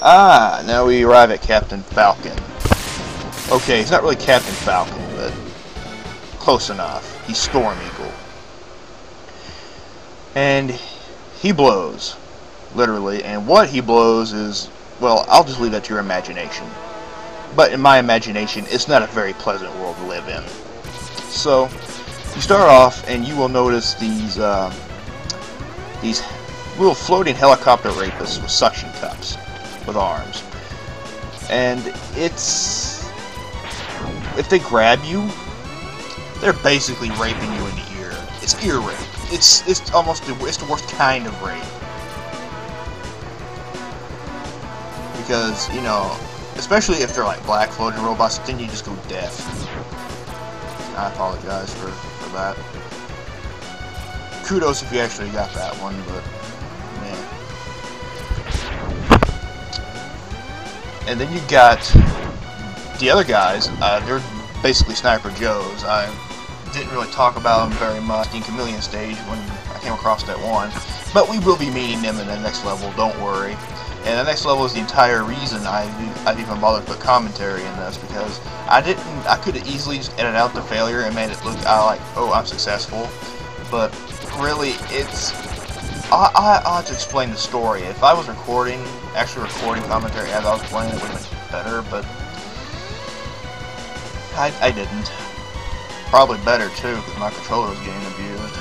Ah, now we arrive at Captain Falcon. Okay, he's not really Captain Falcon, but close enough. He's Storm Eagle. And he blows, literally, and what he blows is, well, I'll just leave that to your imagination. But in my imagination, it's not a very pleasant world to live in. So, you start off, and you will notice these little floating helicopter rapists with suction cups, with arms. And if they grab you, they're basically raping you in the ear. It's ear rape. It's the worst kind of rape. Because, you know, especially if they're like black floating robots, then you just go deaf. I apologize for that. Kudos if you actually got that one, but man. And then you got the other guys. They're basically Sniper Joes. I didn't really talk about them very much in Chameleon stage when I came across that one, but we will be meeting them in the next level. Don't worry. And the next level is the entire reason I've even bothered to put commentary in this, because I could have easily just edited out the failure and made it look like, oh, I'm successful. But really, I'll have to explain the story. If I was actually recording commentary as I was playing, it would have been better, but I didn't. Probably better too, because my controller was getting abused.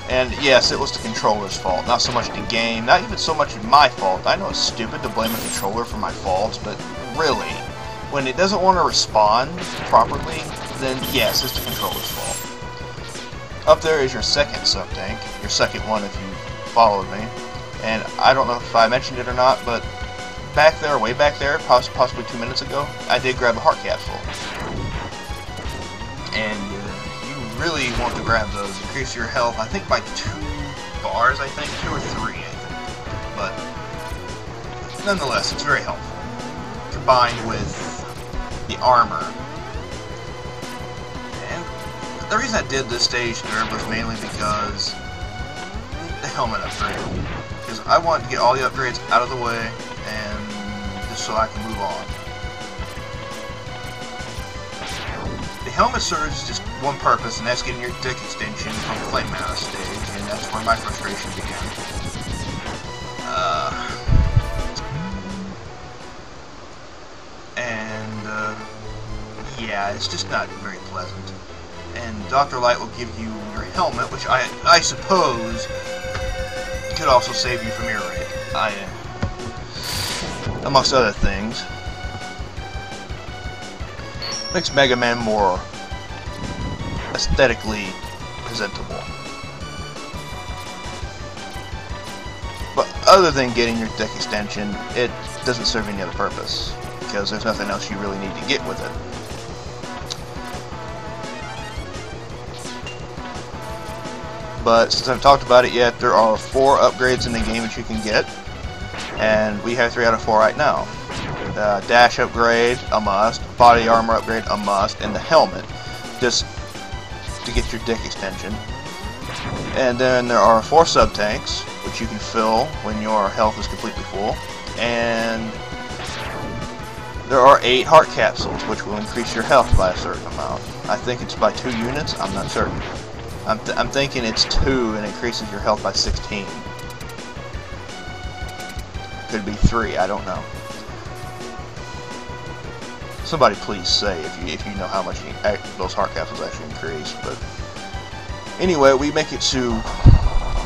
And yes, it was the controller's fault, not so much the game, not even so much my fault. I know it's stupid to blame a controller for my faults, but really, when it doesn't want to respond properly, then yes, it's the controller's fault. Up there is your second sub-tank, your second one if you followed me. And I don't know if I mentioned it or not, but back there, way back there, possibly 2 minutes ago, I did grab a heart capsule. And you really want to grab those. Increase your health, I think by 2 bars, 2 or 3, I think. But nonetheless, it's very helpful. Combined with the armor. And the reason I did this stage there was mainly because the helmet upgrade. Because I wanted to get all the upgrades out of the way, and just so I can move on. The helmet serves just one purpose, and that's getting your dick extension from the Flame Mana stage, and that's where my frustration began. Yeah, it's just not very pleasant. And Dr. Light will give you your helmet, which I suppose could also save you from ear rape. Amongst other things. Makes MegaMan more aesthetically presentable. But other than getting your dick extension, it doesn't serve any other purpose, because there's nothing else you really need to get with it. But since I've talked about it yet, there are 4 upgrades in the game that you can get, and we have 3 out of 4 right now. The dash upgrade, a must. Body armor upgrade, a must. And the helmet, just to get your dick extension. And then there are 4 sub-tanks, which you can fill when your health is completely full. And there are 8 heart capsules, which will increase your health by a certain amount. I think it's by 2 units, I'm not certain. I'm thinking it's 2 and increases your health by 16. Could be 3, I don't know. Somebody please say if you know how much those heart capsules actually increase. But anyway, we make it to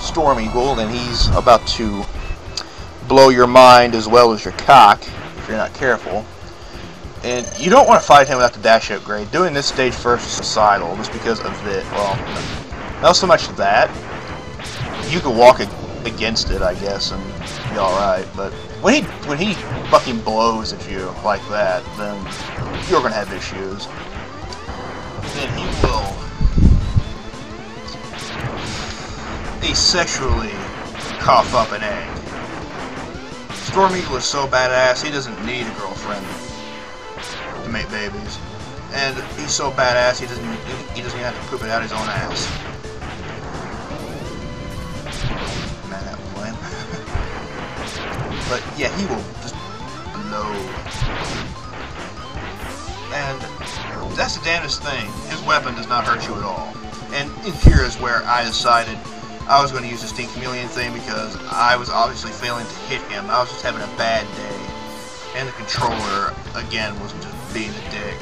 Storm Eagle, and he's about to blow your mind as well as your cock if you're not careful. And you don't want to fight him without the dash upgrade. Doing this stage first is societal, just because of the, well, not so much that. You can walk against it, I guess, and be alright, but when he fucking blows at you like that, then you're gonna have issues. Then he will asexually cough up an egg. Storm Eagle is so badass, he doesn't need a girlfriend to make babies. And he's so badass, he doesn't even have to poop it out his own ass. Man, that was lame. But yeah, he will just blow. And that's the damnedest thing. His weapon does not hurt you at all. And in here is where I decided I was going to use the Stink Chameleon thing because I was obviously failing to hit him. I was just having a bad day. And the controller, again, was just being a dick.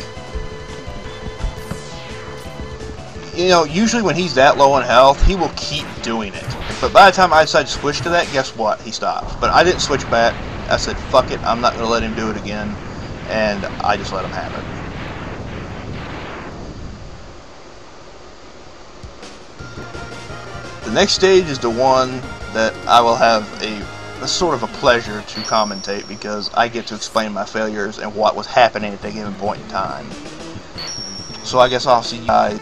You know, usually when he's that low on health, he will keep doing it. But by the time I decide to switch to that, guess what? He stops. But I didn't switch back. I said, fuck it, I'm not going to let him do it again. And I just let him have it. The next stage is the one that I will have a sort of a pleasure to commentate because I get to explain my failures and what was happening at that given point in time. So I guess I'll see you guys